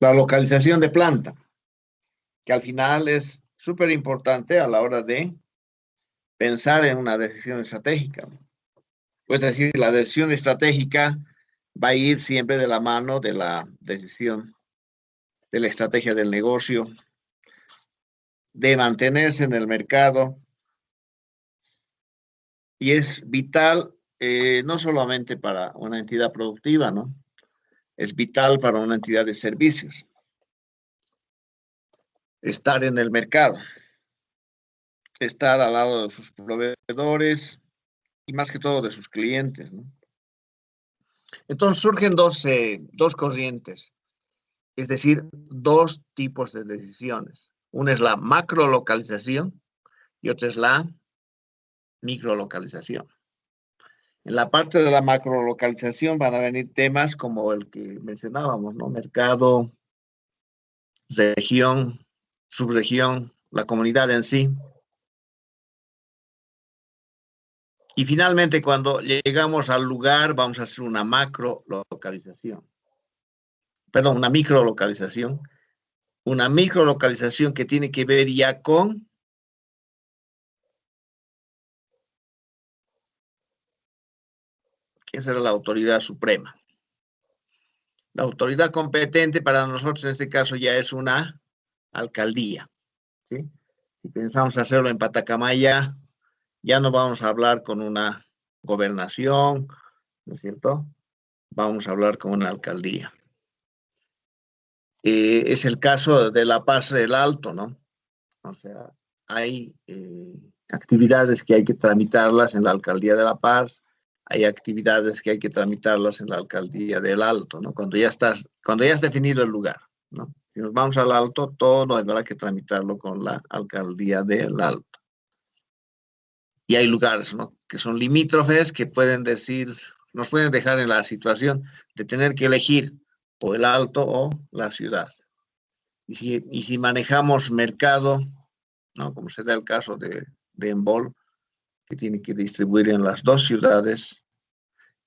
La localización de planta, que al final es súper importante a la hora de pensar en una decisión estratégica. Es decir, la decisión estratégica va a ir siempre de la mano de la decisión, de la estrategia del negocio, de mantenerse en el mercado. Y es vital no solamente para una entidad productiva, ¿no? Es vital para una entidad de servicios. Estar en el mercado, estar al lado de sus proveedores y más que todo de sus clientes, ¿no? Entonces surgen dos corrientes, es decir, dos tipos de decisiones. Una es la macrolocalización y otra es la microlocalización. En la parte de la macrolocalización van a venir temas como el que mencionábamos, ¿no? Mercado, región, subregión, la comunidad en sí. Y finalmente, cuando llegamos al lugar, vamos a hacer una macrolocalización. Perdón, una microlocalización. Una microlocalización que tiene que ver ya con ¿quién será la autoridad suprema? La autoridad competente para nosotros en este caso ya es una alcaldía, ¿sí? Si pensamos hacerlo en Patacamaya, ya no vamos a hablar con una gobernación, ¿no es cierto? Vamos a hablar con una alcaldía. Es el caso de La Paz del Alto, ¿no? O sea, hay actividades que hay que tramitarlas en la alcaldía de La Paz, hay actividades que hay que tramitarlas en la alcaldía del Alto, ¿no? Cuando ya has definido el lugar, ¿no? Si nos vamos al Alto, todo habrá que tramitarlo con la alcaldía del Alto. Y hay lugares, ¿no? Que son limítrofes que pueden decir, nos pueden dejar en la situación de tener que elegir o el Alto o la ciudad. Y si manejamos mercado, ¿no? Como se da el caso de Embol, que tiene que distribuir en las dos ciudades,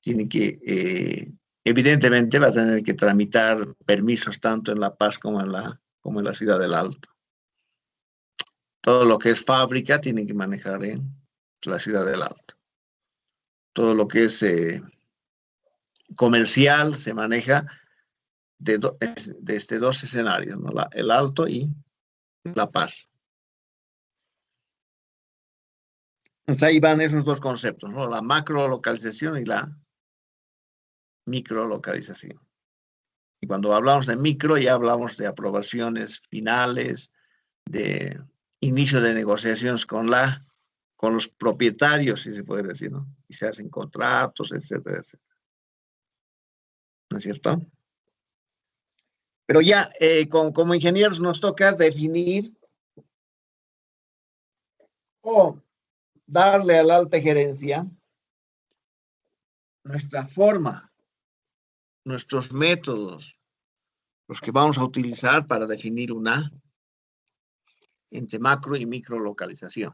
tiene que, evidentemente va a tener que tramitar permisos tanto en La Paz como en la ciudad del Alto. Todo lo que es fábrica tiene que manejar en la ciudad del Alto. Todo lo que es comercial se maneja desde dos escenarios, ¿no? El Alto y La Paz. Entonces ahí van esos dos conceptos, ¿no? La macrolocalización y la microlocalización. Y cuando hablamos de micro, ya hablamos de aprobaciones finales, de inicio de negociaciones con los propietarios, si se puede decir, ¿no? Y se hacen contratos, etcétera, etcétera. ¿No es cierto? Pero ya, como ingenieros nos toca definir o darle a la alta gerencia nuestra forma, nuestros métodos, los que vamos a utilizar para definir una entre macro y micro localización.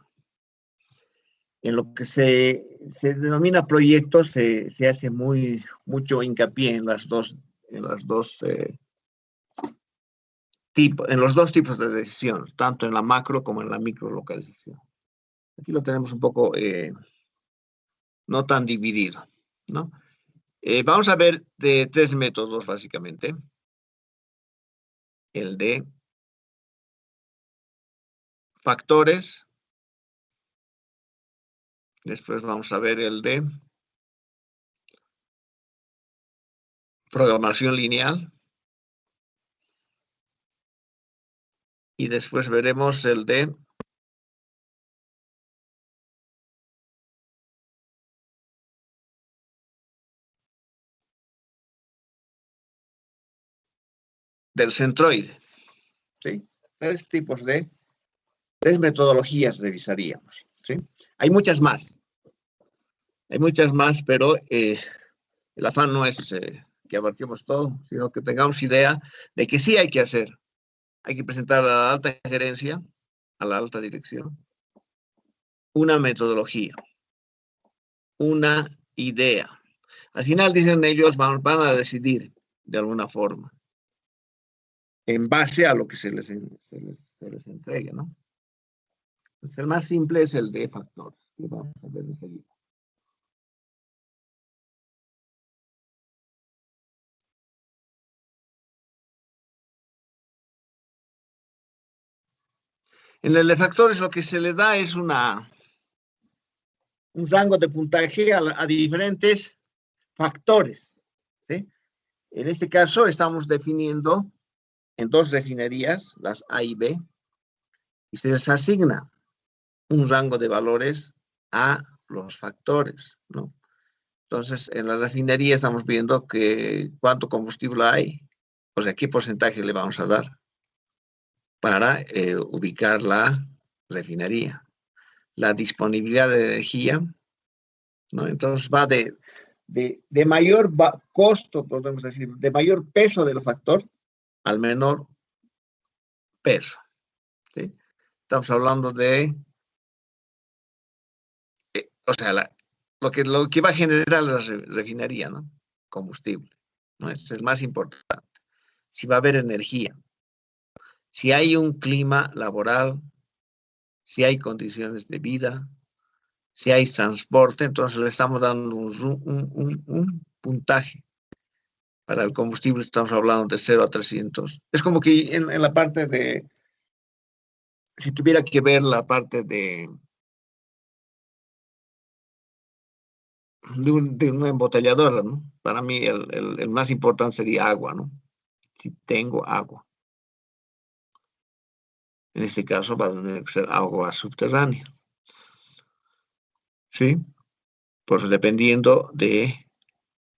En lo que se denomina proyectos se hace mucho hincapié en los dos tipos de decisión, tanto en la macro como en la micro localización. Aquí lo tenemos un poco no tan dividido, ¿no? Vamos a ver de tres métodos básicamente. El de factores, después vamos a ver el de programación lineal y después veremos el de del centroide, ¿sí? Tres metodologías revisaríamos, ¿sí? Hay muchas más, pero el afán no es que abarquemos todo, sino que tengamos idea de que sí hay que hacer. Hay que presentar a la alta gerencia, a la alta dirección, una metodología, una idea. Al final dicen ellos van a decidir de alguna forma. en base a lo que se les entregue, ¿no? Pues el más simple es el de factores, que vamos a ver enseguida. En el de factores lo que se le da es un rango de puntaje a diferentes factores, ¿sí? En este caso estamos definiendo en dos refinerías, las A y B, y se les asigna un rango de valores a los factores, ¿no? Entonces, en la refinería estamos viendo que cuánto combustible hay, o sea, qué porcentaje le vamos a dar para ubicar la refinería. La disponibilidad de energía, ¿no? Entonces va de mayor costo, podemos decir, de mayor peso del factor al menor peso, ¿sí? Estamos hablando de, o sea, lo que va a generar la refinería, ¿no? Combustible, ¿no? Es el más importante. Si va a haber energía, si hay un clima laboral, si hay condiciones de vida, si hay transporte, entonces le estamos dando un puntaje. Para el combustible estamos hablando de 0 a 300. Es como que en la parte de, si tuviera que ver la parte de una embotelladora, ¿no? Para mí el más importante sería agua, ¿no? Si tengo agua. En este caso va a tener que ser agua subterránea. ¿Sí? Pues dependiendo de...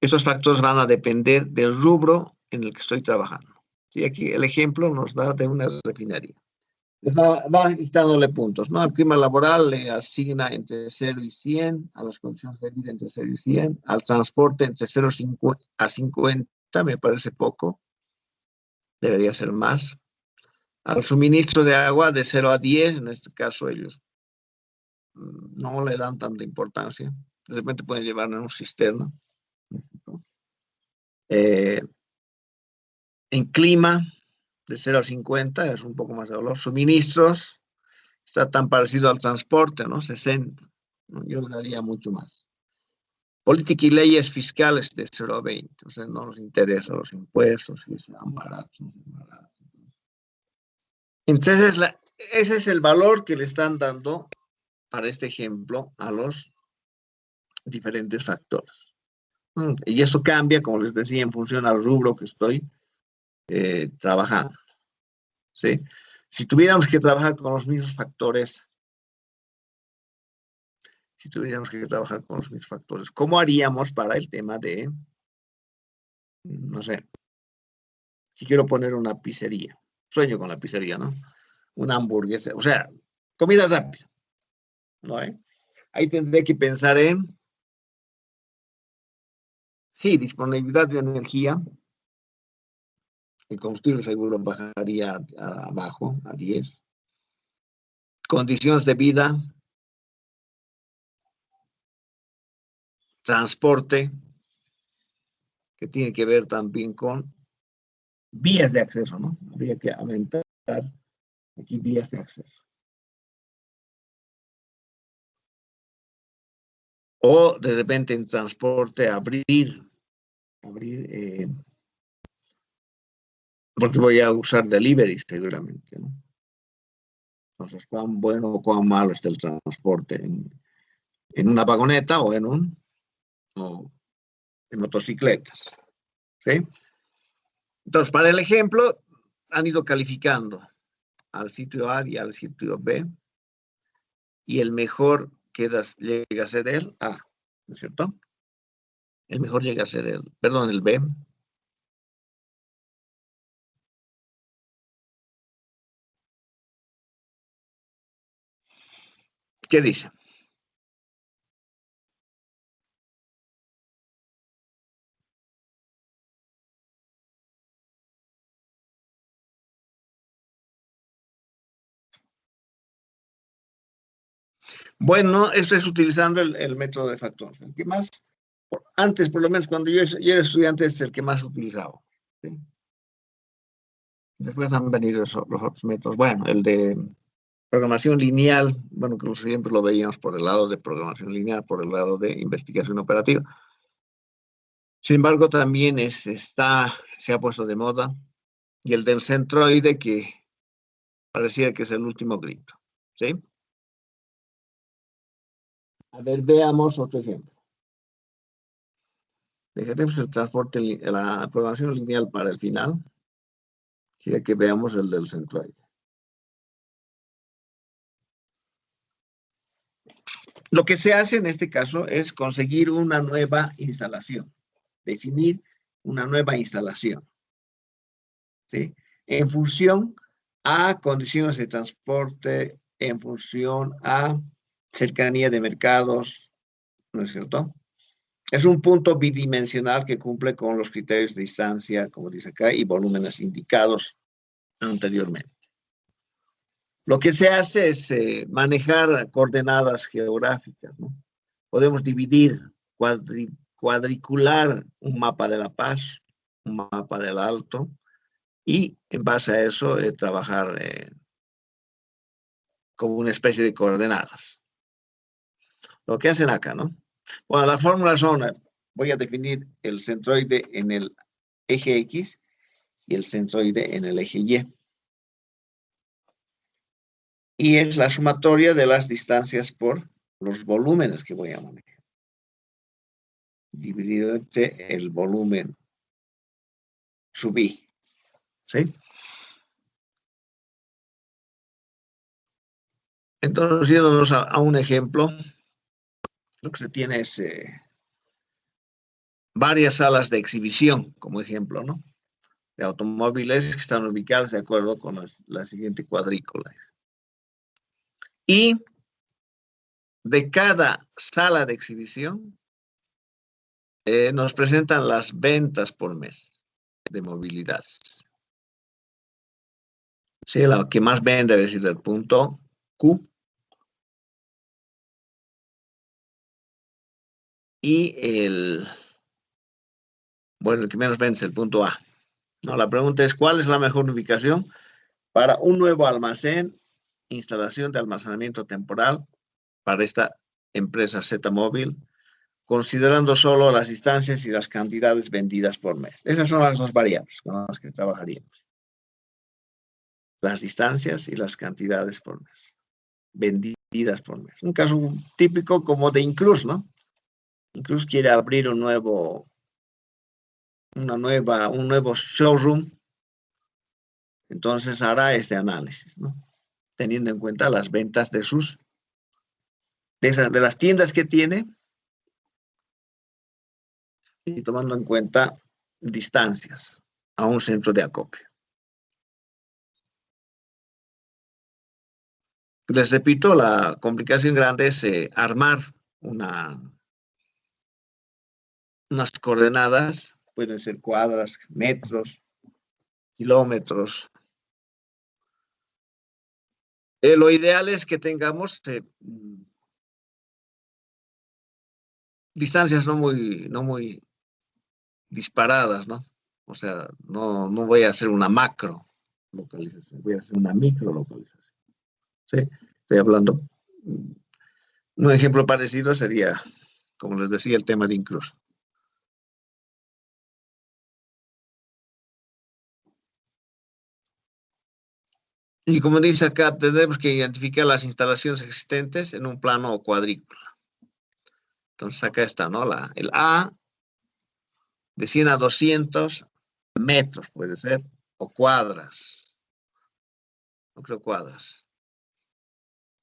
Estos factores van a depender del rubro en el que estoy trabajando. ¿Sí? Aquí el ejemplo nos da de una refinería. Va quitándole puntos, ¿no? Al clima laboral le asigna entre 0 y 100, a las condiciones de vida entre 0 y 100, al transporte entre 0 a 50, me parece poco, debería ser más. Al suministro de agua de 0 a 10, en este caso ellos no le dan tanta importancia, de repente pueden llevarlo en un cisterna. En clima, de 0 a 50, es un poco más de valor. Suministros, está tan parecido al transporte, ¿no? 60. ¿No? Yo le daría mucho más. Política y leyes fiscales de 0 a 20. O sea, no nos interesan los impuestos, si sean baratos, no sean baratos. Entonces, ese es el valor que le están dando, para este ejemplo, a los diferentes factores. Y eso cambia, como les decía, en función al rubro que estoy trabajando. ¿Sí? Si tuviéramos que trabajar con los mismos factores, ¿cómo haríamos para el tema de, no sé, si quiero poner una pizzería? Sueño con la pizzería, ¿no? Una hamburguesa, o sea, comida rápida, ¿no? Ahí tendré que pensar en, sí, disponibilidad de energía. El combustible seguro bajaría abajo, a 10. Condiciones de vida, transporte, que tiene que ver también con vías de acceso, ¿no? Habría que aumentar aquí vías de acceso. O de repente en transporte abrir porque voy a usar delivery seguramente, ¿no? Entonces, cuán bueno o cuán malo está el transporte en una vagoneta o en motocicletas, ¿sí? Entonces, para el ejemplo, han ido calificando al sitio A y al sitio B, y el mejor llega a ser el A, ¿no es cierto? El mejor llega a ser el B. ¿Qué dice? Bueno, eso es utilizando el método de factor. El que más, antes, por lo menos cuando yo era estudiante, es el que más utilizaba. ¿Sí? Después han venido los otros métodos. Bueno, el de programación lineal, bueno, que siempre lo veíamos por el lado de programación lineal, por el lado de investigación operativa. Sin embargo, también se ha puesto de moda, y el del centroide, que parecía que es el último grito, ¿sí? A ver, veamos otro ejemplo. Dejaremos el transporte, la programación lineal para el final. Quiere que veamos el del centroide. Lo que se hace en este caso es conseguir una nueva instalación, definir una nueva instalación, ¿sí? En función a condiciones de transporte, en función a cercanía de mercados, ¿no es cierto? Es un punto bidimensional que cumple con los criterios de distancia, como dice acá, y volúmenes indicados anteriormente. Lo que se hace es manejar coordenadas geográficas, ¿no? Podemos dividir, cuadricular un mapa de La Paz, un mapa del Alto, y en base a eso trabajar como una especie de coordenadas. Lo que hacen acá, ¿no? Bueno, las fórmulas son, voy a definir el centroide en el eje X y el centroide en el eje Y. Y es la sumatoria de las distancias por los volúmenes que voy a manejar, dividido entre el volumen sub I, ¿sí? Entonces, yéndonos a un ejemplo, lo que se tiene es varias salas de exhibición, como ejemplo, ¿no? De automóviles que están ubicadas de acuerdo con la siguiente cuadrícula. Y de cada sala de exhibición nos presentan las ventas por mes de movilidades. Sí, la que más vende debe ser el punto Q. Y el que menos vende es el punto A. No, la pregunta es, ¿cuál es la mejor ubicación para un nuevo almacén, instalación de almacenamiento temporal para esta empresa Z-Móvil, considerando solo las distancias y las cantidades vendidas por mes? Esas son las dos variables con las que trabajaríamos. Las distancias y las cantidades por mes, vendidas por mes. Un caso típico como de Inclus, ¿no? Inclus quiere abrir un nuevo showroom, entonces hará este análisis, ¿no? Teniendo en cuenta las ventas de las tiendas que tiene y tomando en cuenta distancias a un centro de acopio. Les repito, la complicación grande es armar unas coordenadas, pueden ser cuadras, metros, kilómetros. Lo ideal es que tengamos distancias no muy disparadas, ¿no? O sea, no voy a hacer una macro localización, voy a hacer una micro localización. ¿Sí? Estoy hablando. Un ejemplo parecido sería, como les decía, el tema de Inclus. Y como dice acá, tenemos que identificar las instalaciones existentes en un plano o cuadrícula. Entonces acá está, ¿no? El A de 100 a 200 metros puede ser, o cuadras. No creo cuadras.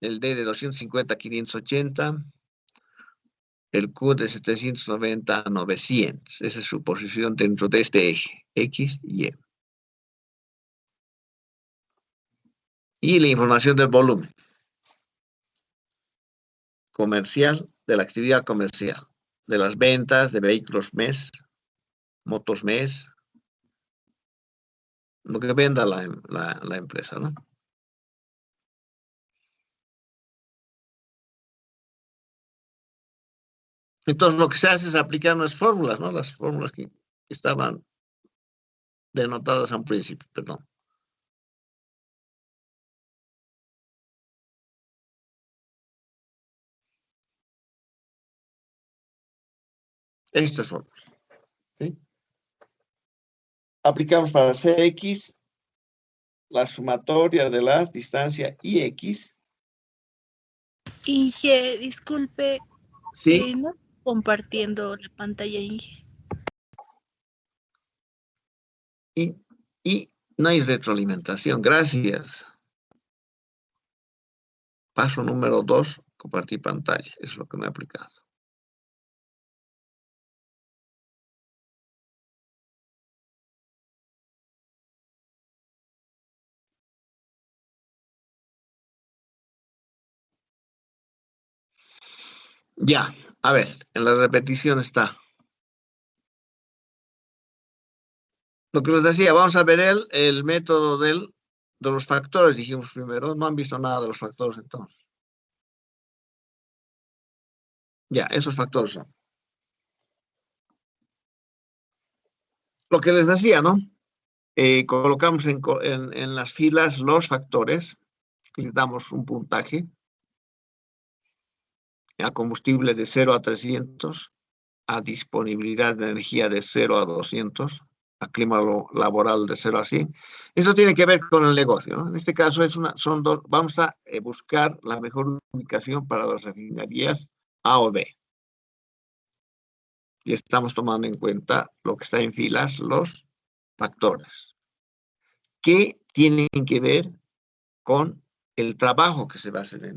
El D de 250 a 580. El Q de 790 a 900. Esa es su posición dentro de este eje, X y Y. Y la información del volumen comercial, de la actividad comercial, de las ventas de vehículos mes, motos mes, lo que venda la empresa, ¿no? Entonces, lo que se hace es aplicar nuestras fórmulas, ¿no? Las fórmulas que estaban denotadas a un principio, perdón. Esta fórmula. ¿Sí? Aplicamos para Cx la sumatoria de la distancia Ix. Inge, disculpe, Sí. no compartiendo la pantalla, Inge. Y no hay retroalimentación. Gracias. Paso número 2, compartir pantalla. Es lo que me he aplicado. Ya, a ver, en la repetición está. Lo que les decía, vamos a ver el método de los factores, dijimos primero. No han visto nada de los factores entonces. Ya, esos factores son. Lo que les decía, ¿no? Colocamos en las filas los factores, les damos un puntaje a combustible de 0 a 300, a disponibilidad de energía de 0 a 200, a clima laboral de 0 a 100. Eso tiene que ver con el negocio, ¿no? En este caso son dos. Vamos a buscar la mejor ubicación para las refinerías A o B. Y estamos tomando en cuenta lo que está en filas, los factores, que tienen que ver con el trabajo que se va a hacer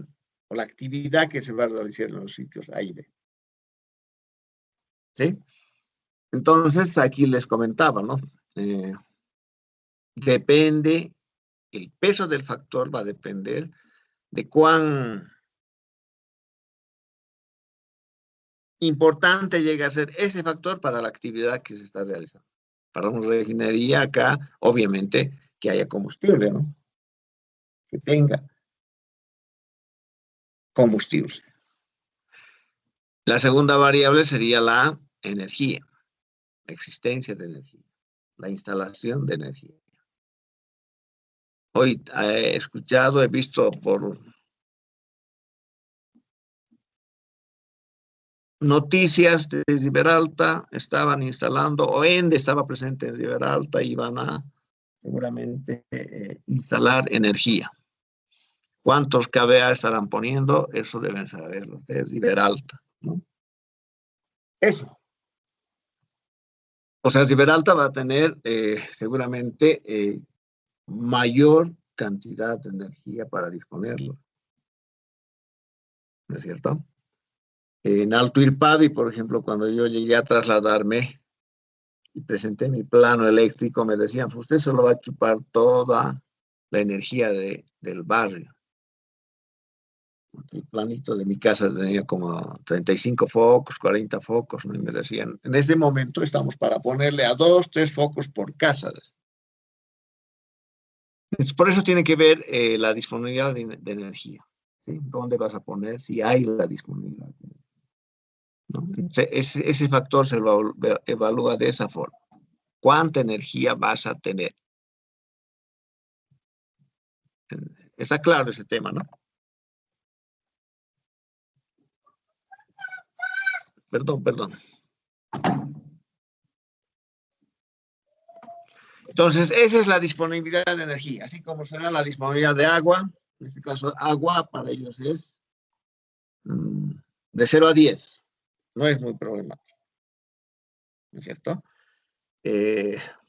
o la actividad que se va a realizar en los sitios A y B. ¿Sí? Entonces, aquí les comentaba, ¿no? Depende, el peso del factor va a depender de cuán importante llega a ser ese factor para la actividad que se está realizando. Para una refinería acá, obviamente, que haya combustible, ¿no? Que tenga combustible. La segunda variable sería la energía, la existencia de energía, la instalación de energía. Hoy he escuchado, he visto por noticias de Riberalta, estaban instalando, o ENDE estaba presente en Riberalta, y van a seguramente instalar energía. ¿Cuántos kVA estarán poniendo? Eso deben saberlo de Riberalta, ¿no? Eso. O sea, Riberalta va a tener seguramente mayor cantidad de energía para disponerlo. ¿No es cierto? En Alto Irpavi, por ejemplo, cuando yo llegué a trasladarme y presenté mi plano eléctrico, me decían, usted solo va a chupar toda la energía del barrio. El planito de mi casa tenía como 35 focos, 40 focos, ¿no? Y me decían, en ese momento estamos para ponerle a 2, 3 focos por casa. Entonces, por eso tiene que ver la disponibilidad de energía. ¿Sí? ¿Dónde vas a poner? Si hay la disponibilidad. ¿No? Ese factor se lo evalúa de esa forma. ¿Cuánta energía vas a tener? Está claro ese tema, ¿no? Perdón. Entonces, esa es la disponibilidad de energía, así como será la disponibilidad de agua. En este caso, agua para ellos es de 0 a 10. No es muy problemático. ¿No es cierto?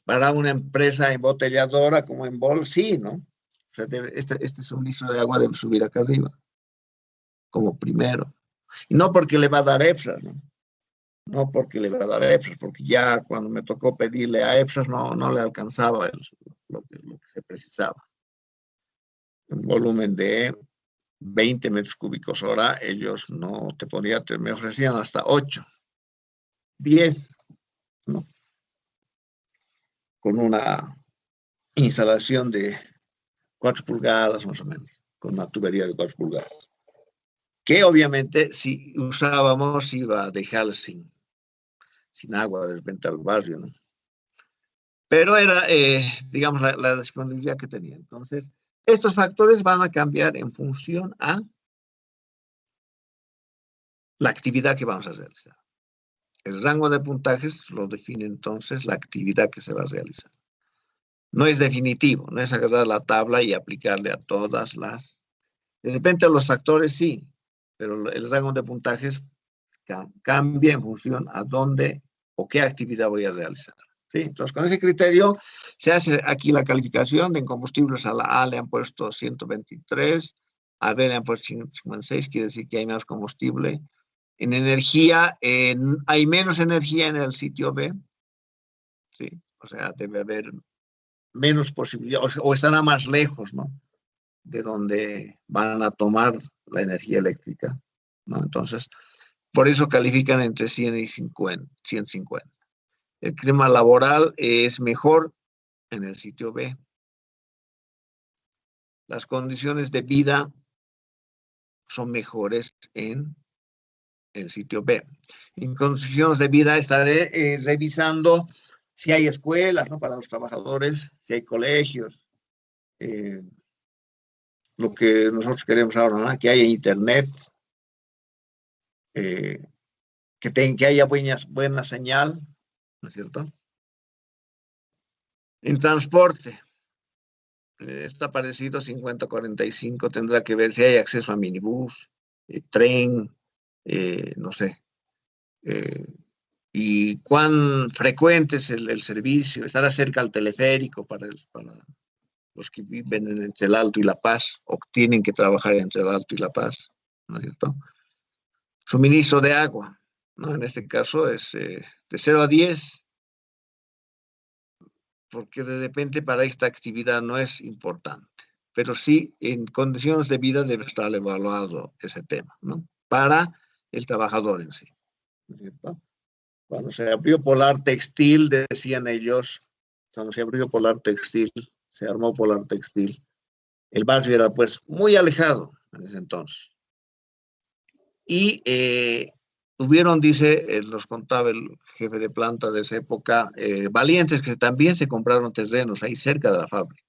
Para una empresa embotelladora como Enbol, sí, ¿no? O sea, este es un litro de agua, debe subir acá arriba, como primero. Y no porque le va a dar EFSAS, ¿no? No porque le va a dar EFSAS, porque ya cuando me tocó pedirle a EFSAS no le alcanzaba lo que se precisaba. Un volumen de 20 metros cúbicos hora, ellos no te podían, me ofrecían hasta 8, 10, ¿no? Con una instalación de 4 pulgadas más o menos, con una tubería de 4 pulgadas. Que obviamente si usábamos iba a dejar sin agua de repente al barrio, ¿no? Pero era, digamos, la disponibilidad que tenía. Entonces, estos factores van a cambiar en función a la actividad que vamos a realizar. El rango de puntajes lo define entonces la actividad que se va a realizar. No es definitivo, no es agarrar la tabla y aplicarle a todas las... De repente a los factores sí, pero el rango de puntajes cambia en función a dónde o qué actividad voy a realizar. ¿Sí? Entonces, con ese criterio se hace aquí la calificación. De combustibles a la A le han puesto 123, a B le han puesto 56, quiere decir que hay más combustible. En energía, hay menos energía en el sitio B, ¿sí? O sea, debe haber menos posibilidades, o estará más lejos, ¿no? De donde van a tomar la energía eléctrica, ¿no? Entonces, por eso califican entre 100 y 150. El clima laboral es mejor en el sitio B. Las condiciones de vida son mejores en el sitio B. En condiciones de vida estaré revisando si hay escuelas, ¿no? Para los trabajadores, si hay colegios, lo que nosotros queremos ahora, ¿no? Que haya internet, que haya buena señal, ¿no es cierto? En transporte, está parecido 50-45, tendrá que ver si hay acceso a minibús, tren, no sé, y cuán frecuente es el servicio, estará cerca al teleférico para los que viven entre el Alto y La Paz, o tienen que trabajar entre el Alto y La Paz, ¿no es cierto? Suministro de agua, ¿no? En este caso es de 0 a 10, porque de repente para esta actividad no es importante, pero sí en condiciones de vida debe estar evaluado ese tema, ¿no? Para el trabajador en sí, ¿no es cierto? Cuando se abrió Polar Textil, decían ellos, cuando se abrió Polar Textil, se armó Polar Textil, el barrio era pues muy alejado en ese entonces. Y tuvieron, dice, nos contaba el jefe de planta de esa época, valientes que también se compraron terrenos ahí cerca de la fábrica.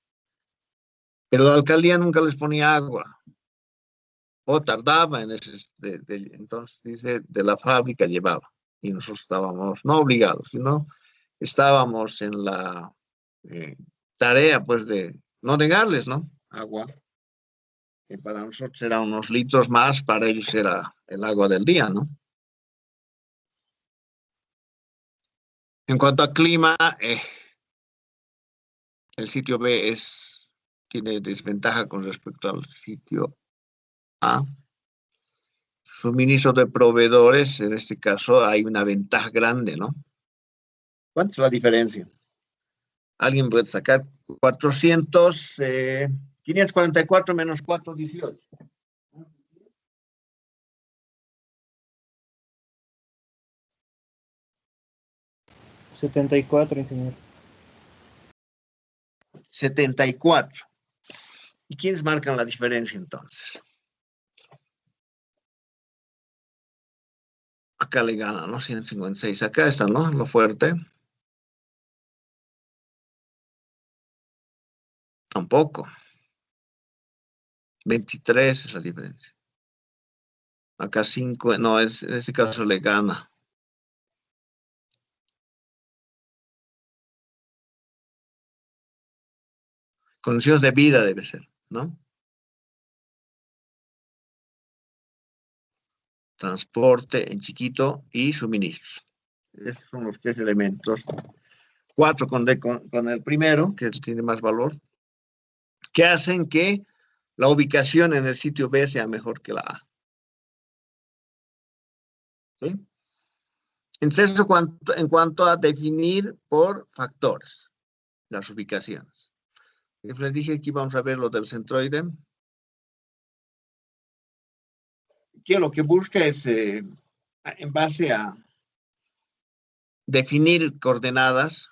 Pero la alcaldía nunca les ponía agua, o tardaba en ese, entonces dice, de la fábrica llevaba. Y nosotros estábamos, no obligados, sino estábamos en la tarea, pues, de no negarles, ¿no? Agua, que para nosotros eran unos litros más, para ellos era el agua del día, ¿no? En cuanto a clima, el sitio B tiene desventaja con respecto al sitio A. Suministro de proveedores, en este caso hay una ventaja grande, ¿no? ¿Cuánto es la diferencia? Alguien puede sacar 544 menos 418. 74, ingeniero. 74. ¿Y quiénes marcan la diferencia entonces? Acá le gana, ¿no? 156. Acá está, ¿no? Lo fuerte. Tampoco. 23 es la diferencia. Acá 5, no, en este caso le gana. Condiciones de vida debe ser, ¿no? Transporte en chiquito y suministros. Esos son los 3 elementos. 4 con el primero, que tiene más valor, que hacen que la ubicación en el sitio B sea mejor que la A. ¿Sí? Entonces, en cuanto a definir por factores las ubicaciones. Les dije que íbamos a ver lo del centroide. Que lo que busca es, en base a definir coordenadas,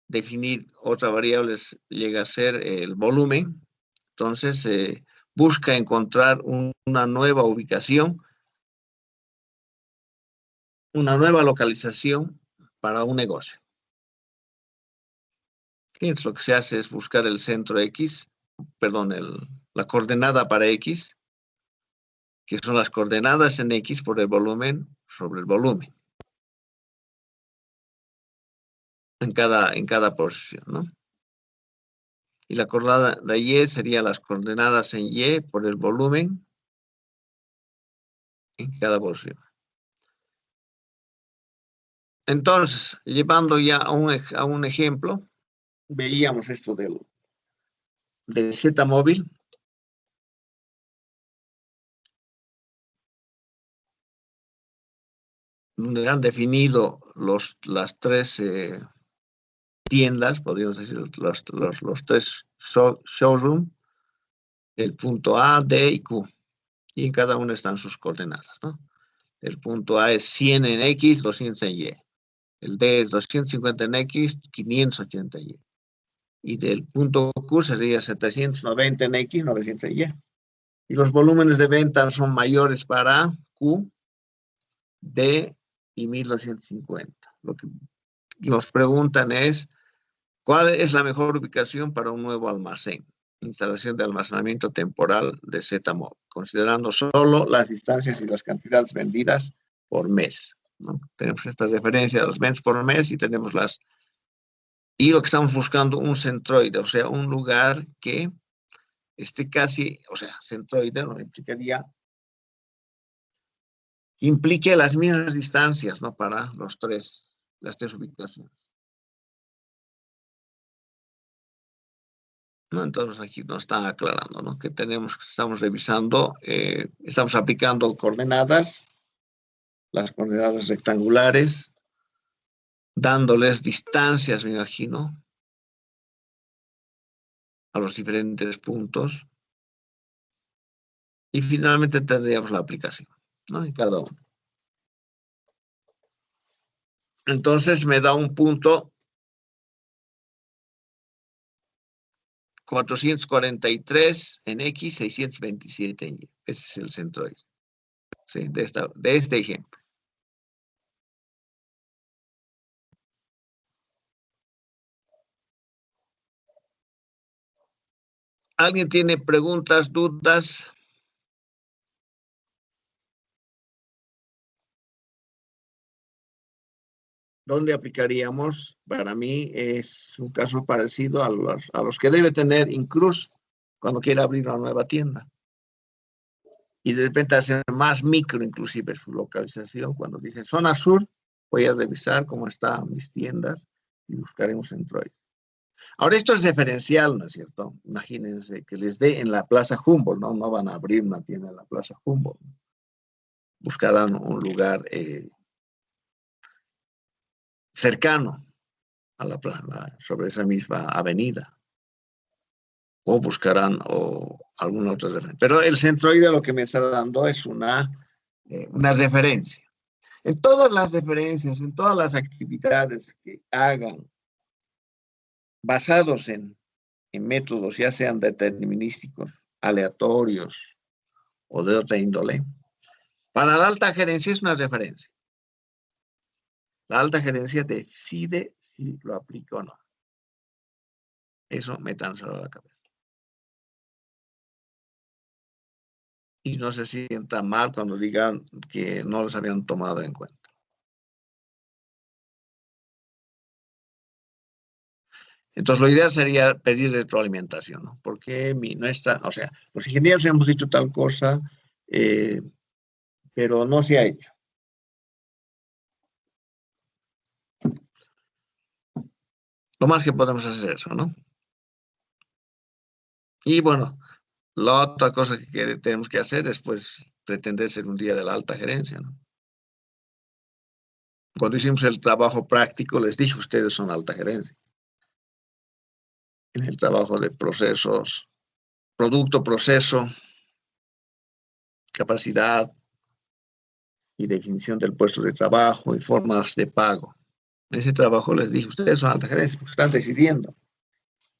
definir otras variables, llega a ser el volumen. Entonces, busca encontrar una nueva ubicación, una nueva localización para un negocio. Entonces, lo que se hace es buscar el centro X, perdón, la coordenada para X, que son las coordenadas en X por el volumen sobre el volumen. en cada posición, ¿no? Y la coordenada de Y sería las coordenadas en Y por el volumen en cada posición. Entonces, llevando ya a un ejemplo, veíamos esto del Z móvil. Donde han definido las tres tiendas, podríamos decir, los tres showroom, el punto A, D y Q. Y en cada uno están sus coordenadas, ¿no? El punto A es 100 en X, 200 en Y. El D es 250 en X, 580 en Y. Y del punto Q sería 790 en X, 900 en Y. Y los volúmenes de venta son mayores para Q, D y 1250. Lo que nos preguntan es, ¿cuál es la mejor ubicación para un nuevo almacén? Instalación de almacenamiento temporal de ZMOB, considerando solo las distancias y las cantidades vendidas por mes, ¿no? Tenemos esta referencia de los ventas por mes y tenemos las... Y lo que estamos buscando, un centroide, o sea, un lugar que esté casi, o sea, centroide no implicaría, implique las mismas distancias, ¿no? Para las tres ubicaciones. ¿No? Entonces aquí nos están aclarando, ¿no? Que estamos revisando, estamos aplicando coordenadas, las coordenadas rectangulares, dándoles distancias, me imagino, a los diferentes puntos, y finalmente tendríamos la aplicación, ¿no? En cada uno. Entonces me da un punto 443 en X, 627 en Y. Ese es el centroide, ¿sí? De este ejemplo. ¿Alguien tiene preguntas, dudas? ¿Dónde aplicaríamos? Para mí es un caso parecido a los que debe tener Incruz cuando quiere abrir una nueva tienda. Y de repente hacer más micro inclusive su localización. Cuando dice zona sur, voy a revisar cómo están mis tiendas y buscaremos Centroid. Ahora esto es referencial, ¿no es cierto? Imagínense que les dé en la Plaza Humboldt, ¿no? No van a abrir una tienda en la Plaza Humboldt. Buscarán un lugar cercano a la plaza, sobre esa misma avenida. O buscarán alguna otra referencia. Pero el centroide lo que me está dando es una referencia. En todas las referencias, en todas las actividades que hagan basados en métodos, ya sean determinísticos, aleatorios o de otra índole, para la alta gerencia es una referencia. La alta gerencia decide si lo aplica o no. Eso métanselo a la cabeza. Y no se sientan mal cuando digan que no los habían tomado en cuenta. Entonces, lo ideal sería pedir retroalimentación, ¿no? Porque o sea, los ingenieros hemos dicho tal cosa, pero no se ha hecho. Lo más que podemos hacer es eso, ¿no? Y bueno, la otra cosa que tenemos que hacer es, pues, pretender ser un día de la alta gerencia, ¿no? Cuando hicimos el trabajo práctico, les dije, ustedes son alta gerencia. En el trabajo de procesos, producto, proceso, capacidad y definición del puesto de trabajo y formas de pago. En ese trabajo les dije, ustedes son alta gerencia, porque están decidiendo.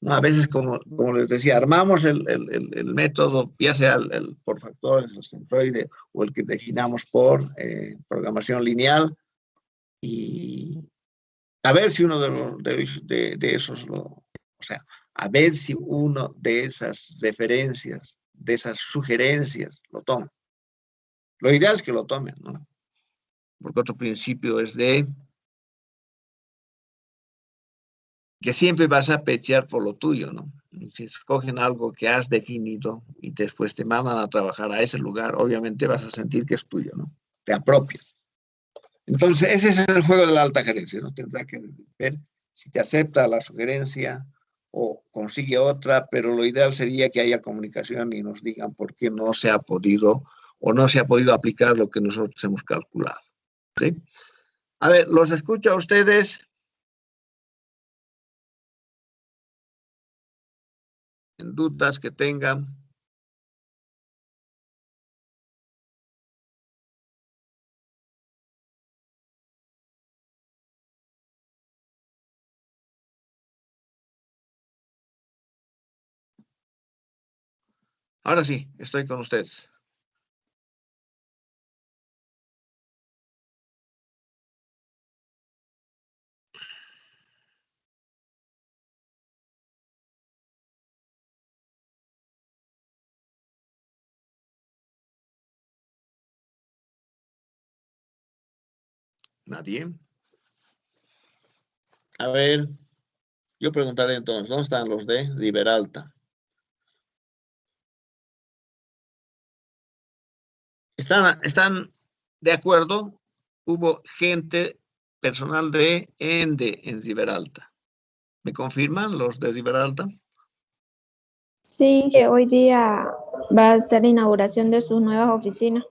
¿No? A veces, como les decía, armamos el método, ya sea por factores, el centroide, o el que definamos por programación lineal, y a ver si uno de esos o sea, a ver si uno de esas referencias, de esas sugerencias, lo toma. Lo ideal es que lo tomen, ¿no? Porque otro principio es de que siempre vas a pechear por lo tuyo, ¿no? Si escogen algo que has definido y después te mandan a trabajar a ese lugar, obviamente vas a sentir que es tuyo, ¿no? Te apropias. Entonces, ese es el juego de la alta gerencia, ¿no? Tendrá que ver si te acepta la sugerencia o consigue otra, pero lo ideal sería que haya comunicación y nos digan por qué no se ha podido o no se ha podido aplicar lo que nosotros hemos calculado. ¿Sí? A ver, los escucho a ustedes. En dudas que tengan. Ahora sí, estoy con ustedes. ¿Nadie? A ver, yo preguntaré entonces, ¿dónde están los de Riberalta? ¿Están de acuerdo? Hubo gente, personal de ENDE en Riberalta. ¿Me confirman los de Riberalta? Sí, que hoy día va a ser la inauguración de sus nuevas oficinas.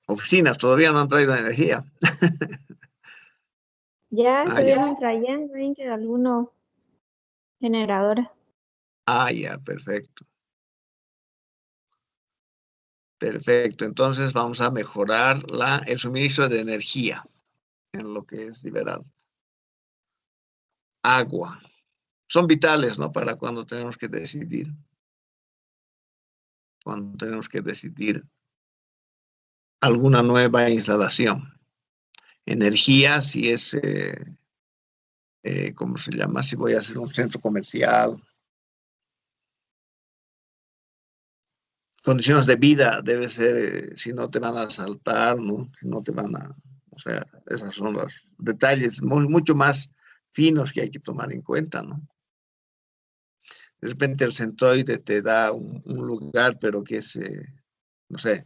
Oficinas, todavía no han traído energía. Ya Ah, estuvieron ya. trayendo que algunos generadores. Ah, ya, perfecto. Perfecto. Entonces vamos a mejorar el suministro de energía en lo que es liberal. Agua. Son vitales, ¿no? Para cuando tenemos que decidir. Cuando tenemos que decidir alguna nueva instalación. Energía, si es, ¿cómo se llama? Si voy a hacer un centro comercial. Condiciones de vida debe ser, si no te van a asaltar, ¿no? Si no te van a, o sea, esos son los detalles mucho más finos que hay que tomar en cuenta, ¿no? De repente el centroide te da un lugar, pero que es, no sé,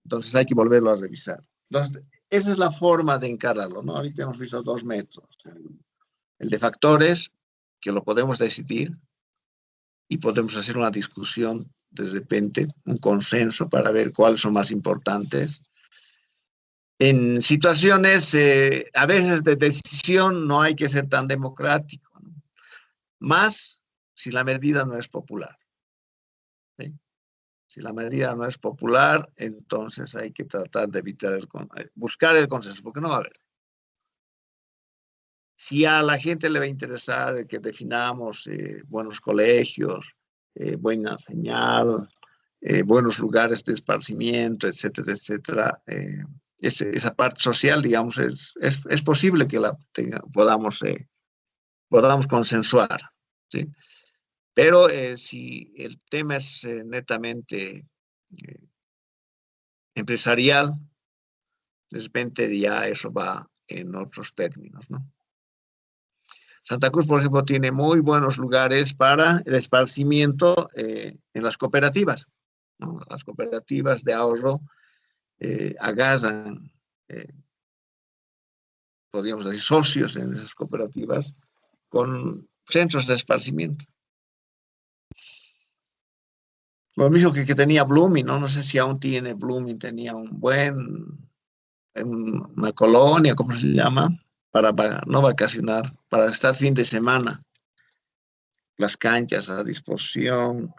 entonces hay que volverlo a revisar. Entonces, esa es la forma de encararlo, ¿no? Ahorita hemos visto dos métodos. El de factores, que lo podemos decidir y podemos hacer una discusión de repente, un consenso para ver cuáles son más importantes. En situaciones, a veces de decisión, no hay que ser tan democrático, ¿no? Más si la medida no es popular. ¿Sí? Si la medida no es popular, entonces hay que tratar de evitar buscar el consenso, porque no va a haber. Si a la gente le va a interesar que definamos buenos colegios, buena señal, buenos lugares de esparcimiento, etcétera, etcétera, esa parte social, digamos, es posible que podamos consensuar, ¿sí? Pero si el tema es netamente empresarial, de repente ya eso va en otros términos, ¿no? Santa Cruz, por ejemplo, tiene muy buenos lugares para el esparcimiento en las cooperativas, ¿no? Las cooperativas de ahorro agarran, podríamos decir, socios en esas cooperativas con centros de esparcimiento. Lo mismo que tenía Blooming, ¿no? No sé si aún tiene Blooming, tenía una colonia, ¿cómo se llama? Para no vacacionar, para estar fin de semana. Las canchas a disposición,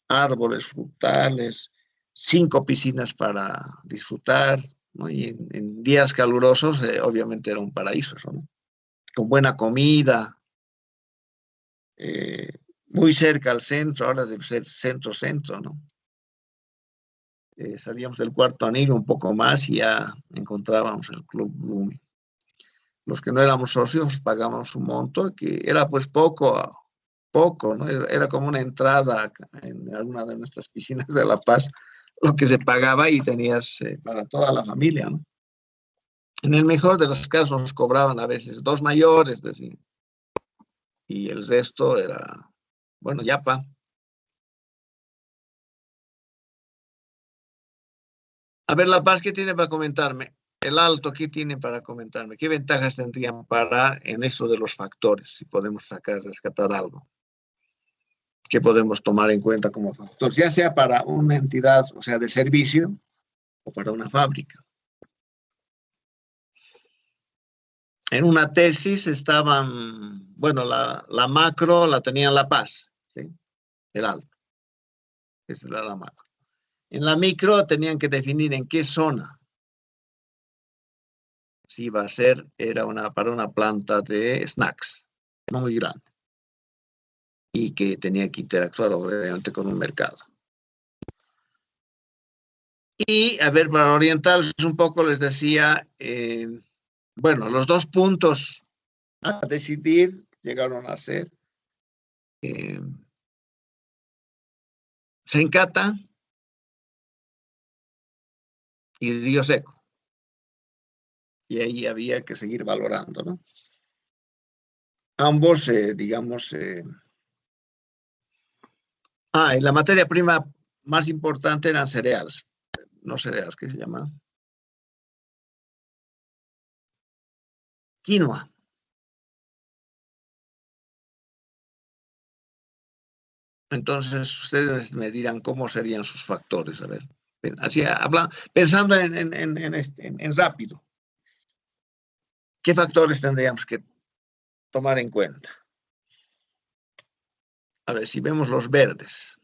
árboles frutales, 5 piscinas para disfrutar, ¿no? Y en días calurosos, obviamente era un paraíso, ¿no? Con buena comida, eh, muy cerca al centro, ahora debe ser centro-centro, ¿no? Salíamos del cuarto anillo un poco más y ya encontrábamos el Club Blooming. Los que no éramos socios pagábamos un monto que era pues poco, ¿no? Era como una entrada en alguna de nuestras piscinas de La Paz, lo que se pagaba y tenías para toda la familia, ¿no? En el mejor de los casos nos cobraban a veces 2 mayores, decían. y el resto era, bueno, yapa. A ver, La Paz, ¿qué tiene para comentarme? El Alto, ¿qué tiene para comentarme? ¿Qué ventajas tendrían en esto de los factores? Si podemos rescatar algo. ¿Qué podemos tomar en cuenta como factor? Ya sea para una entidad, o sea, de servicio, o para una fábrica. En una tesis estaban, bueno, la macro la tenían La Paz, ¿sí? El Alto. Esa era la macro. En la micro tenían que definir en qué zona. Si iba a ser, era para una planta de snacks, no muy grande. Y que tenía que interactuar obviamente con un mercado. Y, a ver, para orientarles un poco, les decía, bueno, los 2 puntos a decidir llegaron a ser Sencata y Río Seco. Y ahí había que seguir valorando, ¿no? Ambos, digamos, y la materia prima más importante eran cereales. No cereales, ¿qué se llama? Quinoa. Entonces, ustedes me dirán cómo serían sus factores. A ver, así pensando en rápido. ¿Qué factores tendríamos que tomar en cuenta? A ver, si vemos los verdes,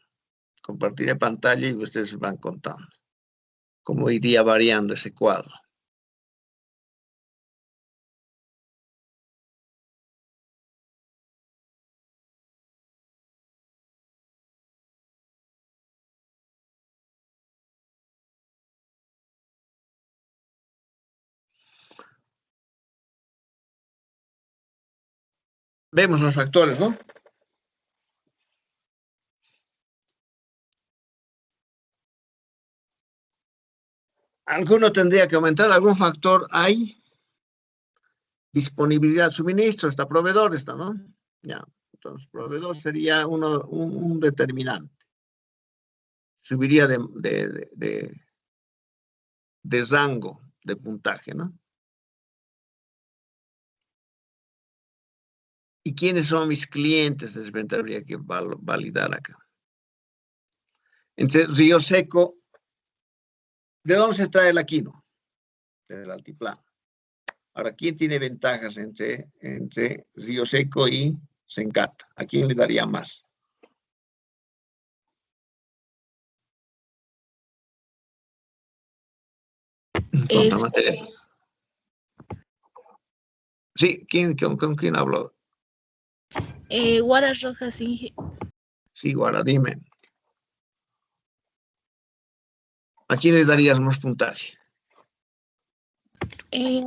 compartiré pantalla y ustedes van contando cómo iría variando ese cuadro. Vemos los factores, ¿no? ¿Alguno tendría que aumentar? ¿Algún factor hay? Disponibilidad, suministro, está proveedor, está, ¿no? Ya, entonces proveedor sería un determinante. Subiría de rango de puntaje, ¿no? ¿Y quiénes son mis clientes? Les habría que validar acá. Entre Río Seco, ¿de dónde se trae la quinoa? Del altiplano. Ahora, ¿quién tiene ventajas entre Río Seco y Sencata? ¿A quién le daría más? Contra materia. Sí, ¿con quién habló? Guaras Rojas, Inge. Sí, Guara, dime. ¿A quién le darías más puntaje?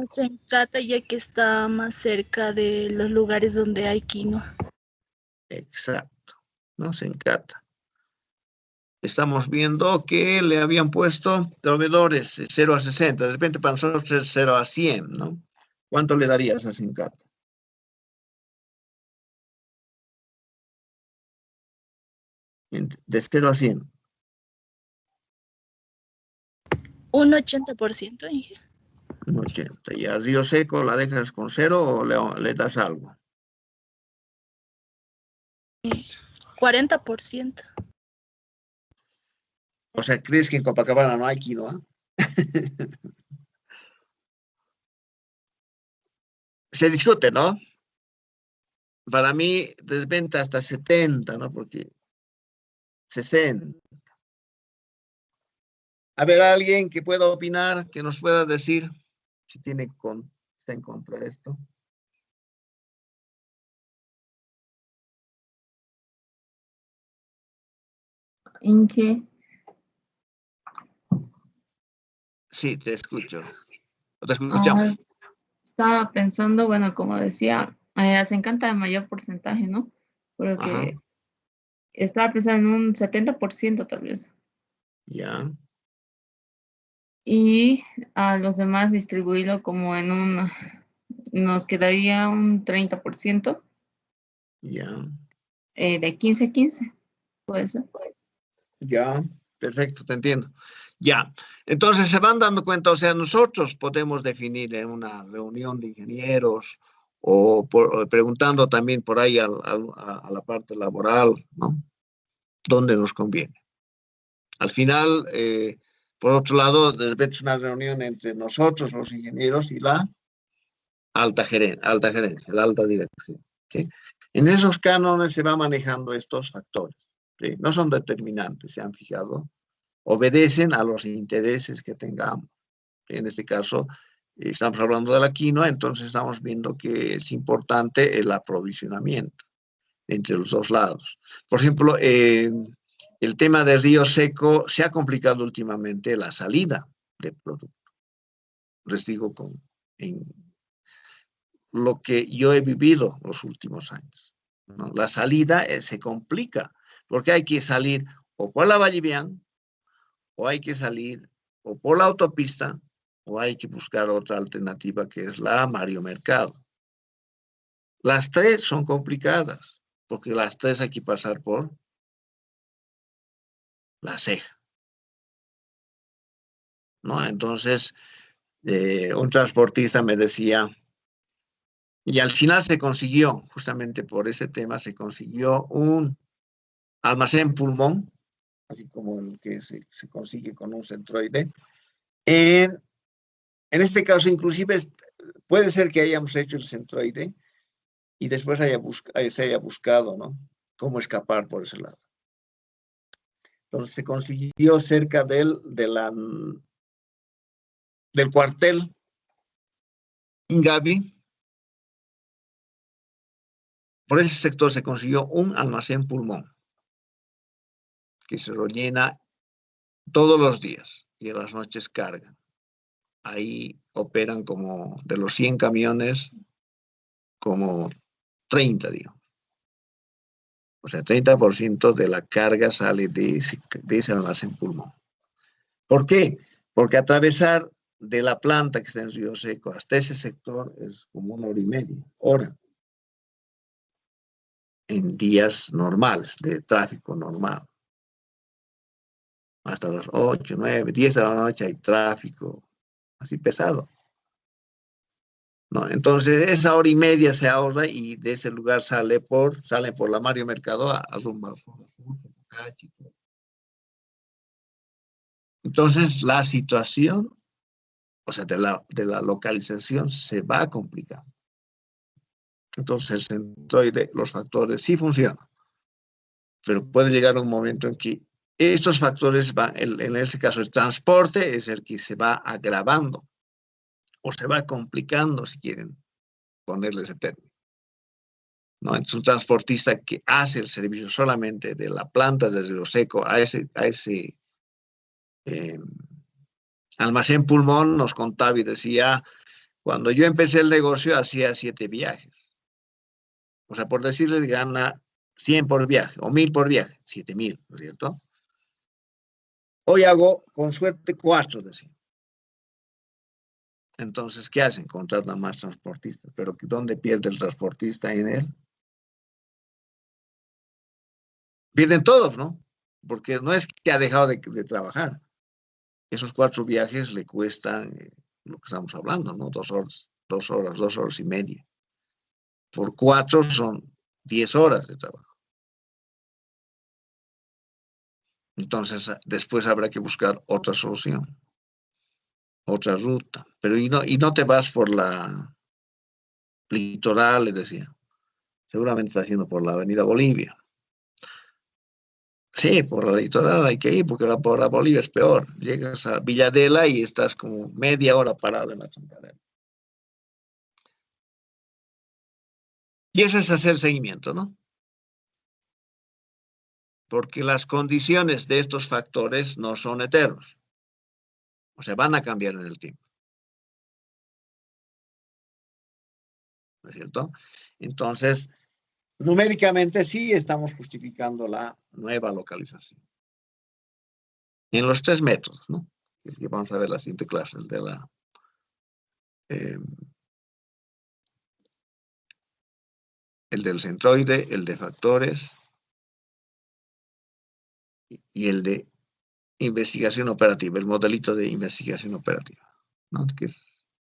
Sencata, ya que está más cerca de los lugares donde hay quinoa. Exacto, no Sencata. Estamos viendo que le habían puesto proveedores 0 a 60. De repente para nosotros es 0 a 100, ¿no? ¿Cuánto le darías a Sencata? De 0 a 100. Un 80%, Inge. Un 80. ¿Y a Río Seco la dejas con 0 o le das algo? 40%. O sea, ¿crees que en Copacabana no hay quinoa? Se discute, ¿no? Para mí, desventa hasta 70, ¿no? Porque 60. A ver, alguien que pueda opinar, que nos pueda decir si está en contra de esto. Inge, Sí, te escucho. Te escuchamos. estaba pensando, bueno, como decía, se encanta el mayor porcentaje, ¿no? Ajá, Porque estaba pensando en un 70% tal vez. ya. Y a los demás distribuirlo como nos quedaría un 30%. Ya, De 15-15, puede ser. ya, perfecto, te entiendo. Ya, entonces se van dando cuenta, o sea, nosotros podemos definir en una reunión de ingenieros o preguntando también por ahí a la parte laboral, ¿no? ¿Dónde nos conviene? Al final, por otro lado, de repente es una reunión entre nosotros, los ingenieros, y la alta gerencia, la alta dirección. ¿Sí? En esos cánones se va manejando estos factores. ¿Sí? No son determinantes, se han fijado, obedecen a los intereses que tengamos. ¿Sí? En este caso, estamos hablando de la quinoa, entonces estamos viendo que es importante el aprovisionamiento entre los dos lados. Por ejemplo, el tema del río seco se ha complicado últimamente la salida de producto. Les digo en lo que yo he vivido los últimos años, ¿no? La salida se complica porque hay que salir o por la Vallivian o hay que salir o por la autopista o hay que buscar otra alternativa que es la Mario Mercado. Las tres son complicadas porque las tres hay que pasar por la ceja, ¿no? Entonces, un transportista me decía, y al final se consiguió, justamente por ese tema, se consiguió un almacén pulmón, así como el que se consigue con un centroide. En este caso, inclusive, puede ser que hayamos hecho el centroide y después se haya buscado, ¿no? Cómo escapar por ese lado. Entonces se consiguió cerca del cuartel Ingavi. Por ese sector se consiguió un almacén pulmón que se lo llena todos los días y en las noches cargan. Ahí operan como de los 100 camiones, como 30, digamos. O sea, 30% de la carga sale de ese almacén pulmón. ¿Por qué? Porque atravesar de la planta que está en Río Seco hasta ese sector es como 1 hora y media, en días normales, de tráfico normal. Hasta las 8, 9, 10 de la noche hay tráfico así pesado, ¿no? Entonces, esa 1 hora y media se ahorra y de ese lugar sale por la Mario Mercado a rumbo. Entonces, la situación, o sea, de la localización se va a complicar. Entonces, el centroide, los factores sí funcionan, pero puede llegar un momento en que estos factores van, en este caso el transporte es el que se va agravando o se va complicando, si quieren ponerle ese término, ¿no? Entonces, un transportista que hace el servicio solamente de la planta de Río Seco a ese almacén pulmón nos contaba y decía, cuando yo empecé el negocio hacía 7 viajes. O sea, por decirles, gana 100 por viaje o 1000 por viaje, 7000, ¿no es cierto? Hoy hago, con suerte, 4, decía. Entonces, ¿qué hacen? Contratan más transportistas. Pero ¿dónde pierde el transportista en él? Pierden todos, ¿no? Porque no es que ha dejado de trabajar. Esos 4 viajes le cuestan lo que estamos hablando, ¿no? 2 horas, 2 horas y media. Por 4 son 10 horas de trabajo. Entonces, después habrá que buscar otra solución, otra ruta. Pero y no te vas por la litoral, les decía. Seguramente está haciendo por la Avenida Bolivia. Sí, por la litoral hay que ir, porque por la Bolivia es peor. Llegas a Villadela y estás como media hora parado en la Chantalera. Y eso es hacer seguimiento, ¿no? Porque las condiciones de estos factores no son eternos. O sea, van a cambiar en el tiempo. ¿No es cierto? Entonces, numéricamente sí estamos justificando la nueva localización. En los 3 métodos, ¿no? Que vamos a ver la siguiente clase, el de la el del centroide, el de factores y el de investigación operativa, el modelito de investigación operativa, ¿no? Que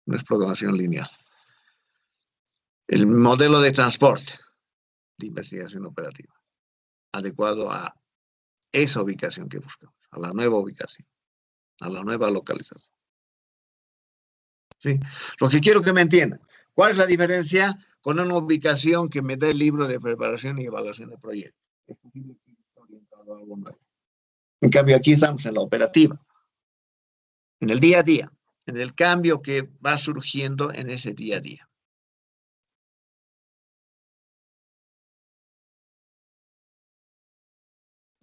no es programación lineal. El modelo de transporte de investigación operativa, adecuado a esa ubicación que buscamos, a la nueva ubicación, a la nueva localización. ¿Sí? Lo que quiero que me entiendan, ¿cuál es la diferencia con una ubicación que me da el libro de preparación y evaluación de proyectos? Es posible que esté orientado a algo nuevo. En cambio, aquí estamos en la operativa, en el día a día, en el cambio que va surgiendo en ese día a día.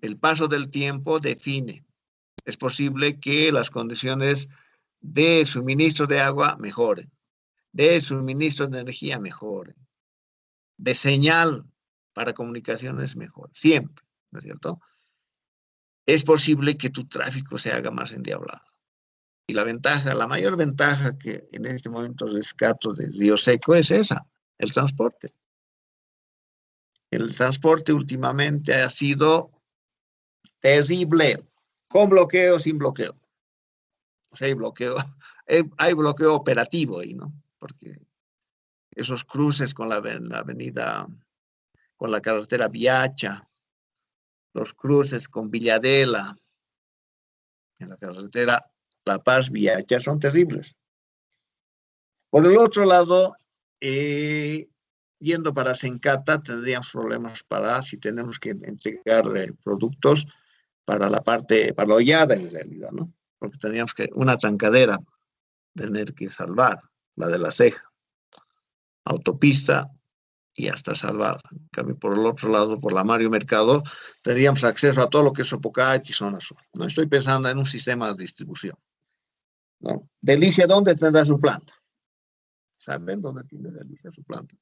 El paso del tiempo define. Es posible que las condiciones de suministro de agua mejoren, de suministro de energía mejoren, de señal para comunicaciones mejoren, siempre, ¿no es cierto? Es posible que tu tráfico se haga más endiablado. Y la ventaja, la mayor ventaja que en este momento rescato de Río Seco es esa, el transporte. El transporte últimamente ha sido terrible, con bloqueo, sin bloqueo. O sea, hay bloqueo operativo ahí, ¿no? Porque esos cruces con la avenida, con la carretera Viacha, los cruces con Villadela, en la carretera La Paz Viacha, son terribles. Por el otro lado, yendo para Sencata, tendríamos problemas para si tenemos que entregar productos para la parte, para la hollada en realidad, ¿no? Porque tendríamos que una trancadera tener que salvar, la de la Ceja, autopista y hasta salvada. En cambio, por el otro lado, por la Mario Mercado, tendríamos acceso a todo lo que es Sopocachi y zona sur. No estoy pensando en un sistema de distribución, ¿no? Delicia, ¿dónde tendrá su planta? ¿Saben dónde tiene Delicia su planta?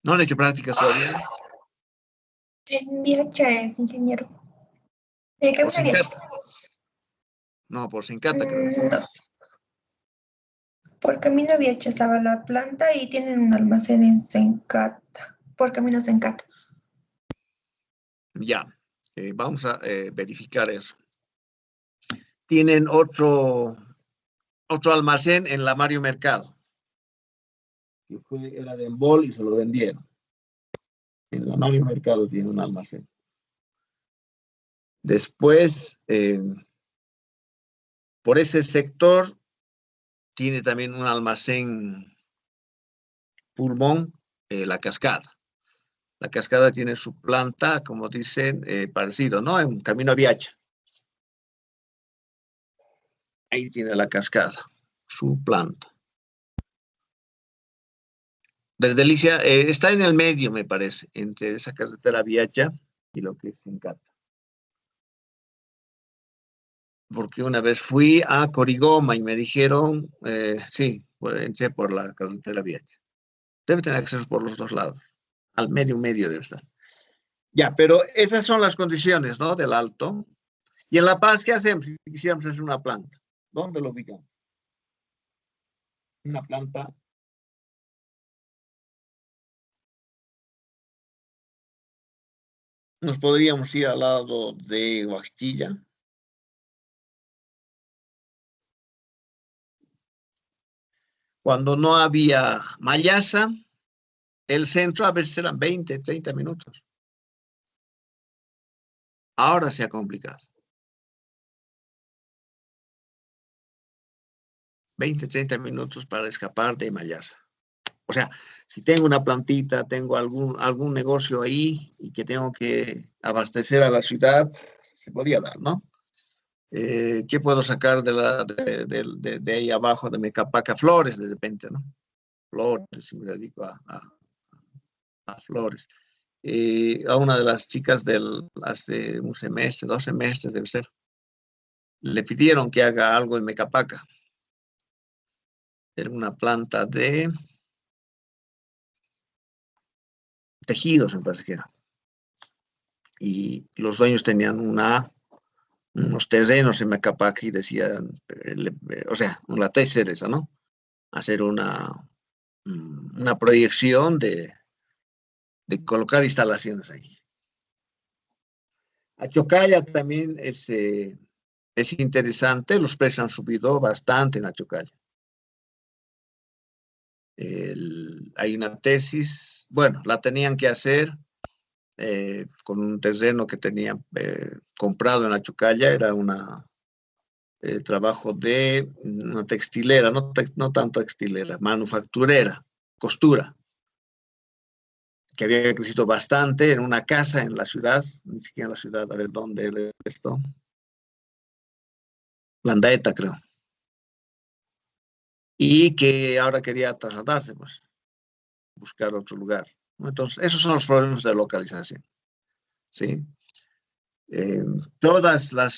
¿No han hecho prácticas todavía? En Viacha es ingeniero. Por Sencata. No, por Sencata creo. No. Por camino Viacha estaba la planta y tienen un almacén en Sencata. Por camino Sencata. Ya, vamos a verificar eso. Tienen otro almacén en la Mario Mercado, que era de Embol y se lo vendieron. En la Mario Mercado tiene un almacén. Después, por ese sector, tiene también un almacén pulmón, La Cascada. La Cascada tiene su planta, como dicen, parecido, ¿no? En Camino a Viacha. Ahí tiene La Cascada, su planta. De Delicia está en el medio, me parece, entre esa carretera Viacha y lo que es Sencata. Porque una vez fui a Corigoma y me dijeron, sí, entré por la carretera Viacha. Debe tener acceso por los dos lados. Al medio debe estar. Ya, pero esas son las condiciones, ¿no? Del Alto. Y en La Paz, ¿qué hacemos si quisiéramos hacer una planta? ¿Dónde lo ubicamos? Una planta. Nos podríamos ir al lado de Huastilla. Cuando no había Mayasa, el centro a veces eran 20, 30 minutos. Ahora se ha complicado. 20, 30 minutos para escapar de Mayasa. O sea, si tengo una plantita, tengo algún negocio ahí y que tengo que abastecer a la ciudad, se podría dar, ¿no? ¿Qué puedo sacar de ahí abajo de Mecapaca? Flores, de repente, ¿no? Flores, si me dedico a flores. A una de las chicas hace un semestre, 2 semestres debe ser, le pidieron que haga algo en Mecapaca. Era una planta de tejidos, me parece que era. Y los dueños tenían unos terrenos en Mecapaca y decían, o sea, una tercera esa, ¿no? hacer una proyección de colocar instalaciones ahí. Achocalla también es interesante, los precios han subido bastante en Achocalla. Hay una tesis, bueno, la tenían que hacer con un terreno que tenían comprado en Achocalla, era trabajo de una textilera, no tanto textilera, manufacturera, costura, que había crecido bastante en una casa en la ciudad, ni siquiera en la ciudad, a ver dónde era esto. Landaeta, creo. Y que ahora quería trasladarse, pues, buscar otro lugar, ¿no? Entonces, esos son los problemas de localización, ¿sí?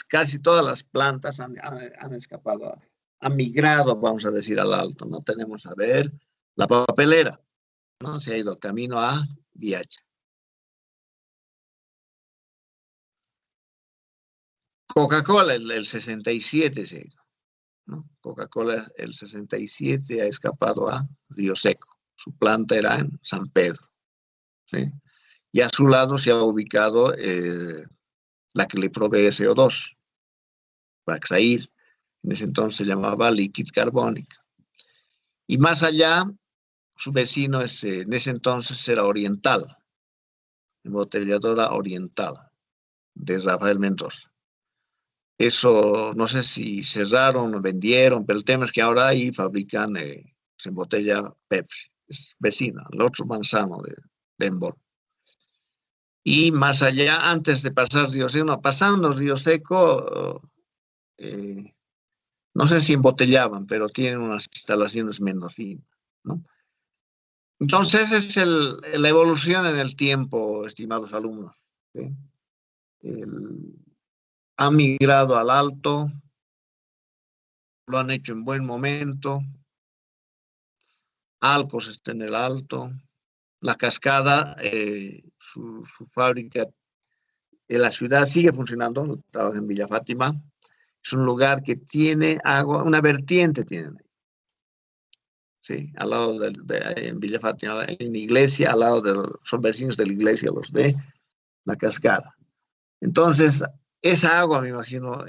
Casi todas las plantas han escapado, han migrado, vamos a decir, al alto, ¿no? Tenemos, a ver, la papelera, ¿no? Se ha ido camino a Viacha. Coca-Cola, el 67 se ha ido, ¿no? Coca-Cola, el 67 ha escapado a Río Seco. Su planta era en San Pedro, ¿sí? Y a su lado se ha ubicado la que le provee CO2, Praxair, en ese entonces se llamaba Liquid Carbónica. Y más allá, su vecino en ese entonces era Oriental, embotelladora Oriental, de Rafael Mendoza. Eso no sé si cerraron o vendieron, pero el tema es que ahora ahí fabrican, se embotella Pepsi, es vecina, el otro manzano de Embol. Y más allá, antes de pasar Río Seco, pasando Río Seco, no sé si embotellaban, pero tienen unas instalaciones mendocinas, ¿no? Entonces, es la evolución en el tiempo, estimados alumnos, ¿sí? Han migrado al alto, lo han hecho en buen momento. Alcos está en el alto. La Cascada, su fábrica en la ciudad sigue funcionando, trabaja en Villa Fátima. Es un lugar que tiene agua, una vertiente tienen. Sí, al lado en Villa Fátima, en la iglesia, al lado son vecinos de la iglesia, los de la Cascada. Entonces, esa agua, me imagino,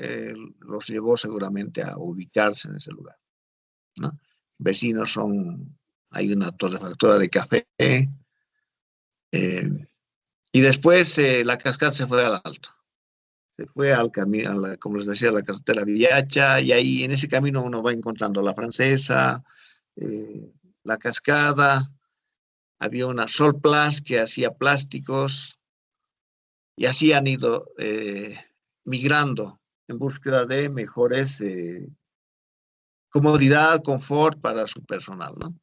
los llevó seguramente a ubicarse en ese lugar, ¿no? Vecinos hay una torrefactura de café, y después la Cascada se fue al alto. Se fue al camino, como les decía, la carretera Viacha, y ahí en ese camino uno va encontrando la Francesa, la Cascada. Había una Solplas que hacía plásticos, y así han ido migrando en búsqueda de mejores comodidad, confort para su personal, ¿no?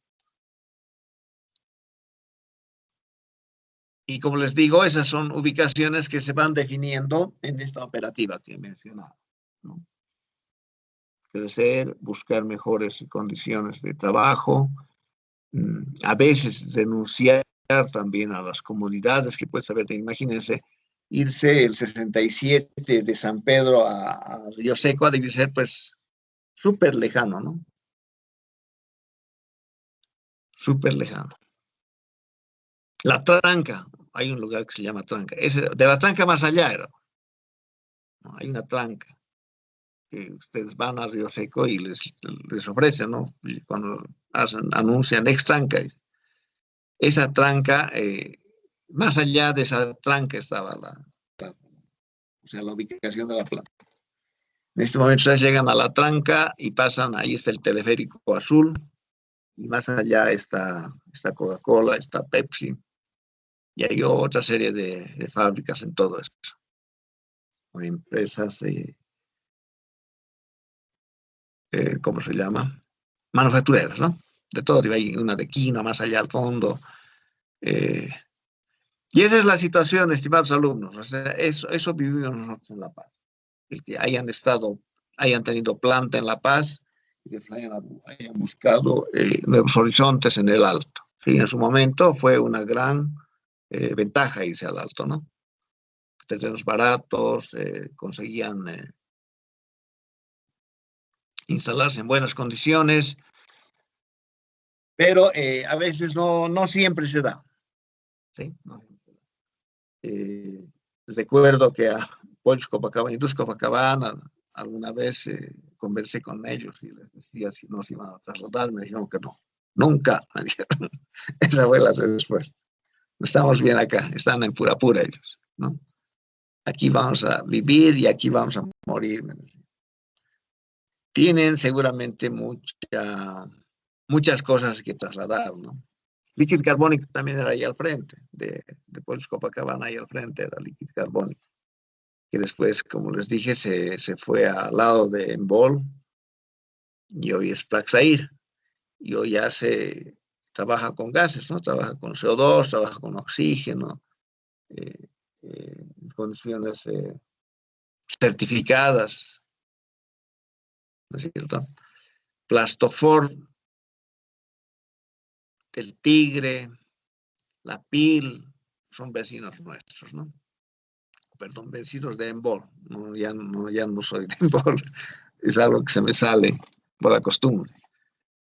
Y como les digo, esas son ubicaciones que se van definiendo en esta operativa que he mencionado, ¿no? Crecer, buscar mejores condiciones de trabajo, a veces renunciar también a las comodidades que puede haber. Imagínense, irse el 67 de San Pedro a Río Seco debe ser pues súper lejano, ¿no? Súper lejano. La Tranca, hay un lugar que se llama Tranca. De la Tranca más allá era, ¿no? Hay una tranca que ustedes van a Río Seco y les ofrecen, ¿no? Y cuando anuncian ex tranca, esa tranca, más allá de esa tranca estaba o sea, la ubicación de la planta. En este momento ustedes llegan a la tranca y pasan, ahí está el teleférico azul, y más allá está Coca-Cola, está Pepsi, y hay otra serie de fábricas en todo esto, o empresas, ¿cómo se llama? Manufactureras, ¿no? De todo, y hay una de quinoa más allá al fondo. Y esa es la situación, estimados alumnos. O sea, eso vivimos nosotros en La Paz. El que hayan tenido planta en La Paz, y que hayan buscado nuevos horizontes en el alto. Sí, en su momento fue una gran ventaja irse al alto, ¿no? Terrenos baratos, conseguían instalarse en buenas condiciones, Pero a veces no siempre se da. ¿Sí? No siempre se da. Recuerdo que a Pollos Copacabana, Indus Copacabana, alguna vez conversé con ellos y les decía si no se iban a trasladar, me dijeron que no. Nunca, me dijeron. Esa fue la respuesta. Estamos bien acá, están en pura ellos, ¿no? Aquí vamos a vivir y aquí vamos a morir. Tienen seguramente muchas cosas que trasladar, ¿no? Liquid Carbonic también era ahí al frente, de Pollos Copacabana, ahí al frente era Liquid Carbonic, que después, como les dije, se fue al lado de Embol, y hoy es Plaxair, y hoy ya se trabaja con gases, ¿no? Trabaja con CO2, trabaja con oxígeno, en condiciones certificadas, ¿no es cierto? Plastofor, el Tigre, la PIL, son vecinos nuestros, ¿no? Perdón, vecinos de Embol, no, ya no soy de Embol, es algo que se me sale por la costumbre.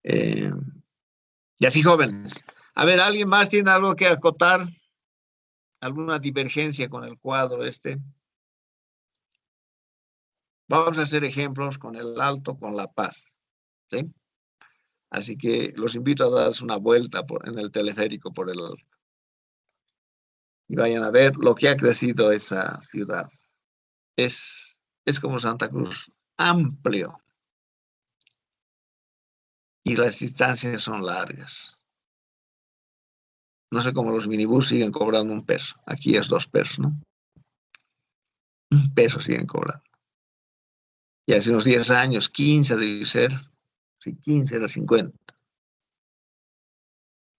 Y así, jóvenes. A ver, ¿alguien más tiene algo que acotar? ¿Alguna divergencia con el cuadro este? Vamos a hacer ejemplos con el Alto, con La Paz, ¿sí? Así que los invito a darse una vuelta en el teleférico por el Alto. Y vayan a ver lo que ha crecido esa ciudad. Es como Santa Cruz, amplio. Y las distancias son largas. No sé cómo los minibús siguen cobrando $1. Aquí es $2, ¿no? $1 siguen cobrando. Y hace unos 10 años, 15 debe ser. Si 15 era 50.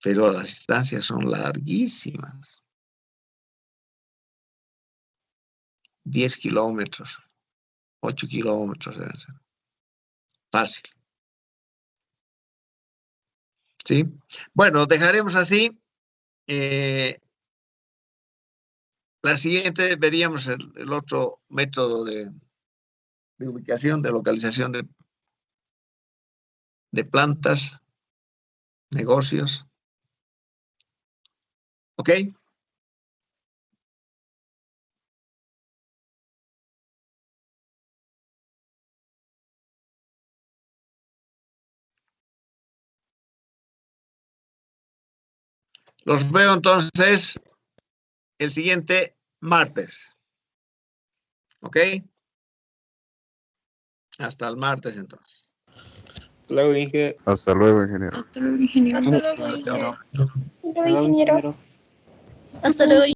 Pero las distancias son larguísimas. 10 kilómetros, 8 kilómetros deben ser. Fácil. ¿Sí? Bueno, dejaremos así. La siguiente veríamos el otro método de ubicación, de localización de plantas, negocios. ¿Ok? Los veo entonces el siguiente martes. ¿Ok? Hasta el martes entonces. Hasta luego, ingeniero. Hasta luego, ingeniero. Hasta luego, ingeniero. Hasta luego, ingeniero. Hasta luego, ingeniero. Hasta luego.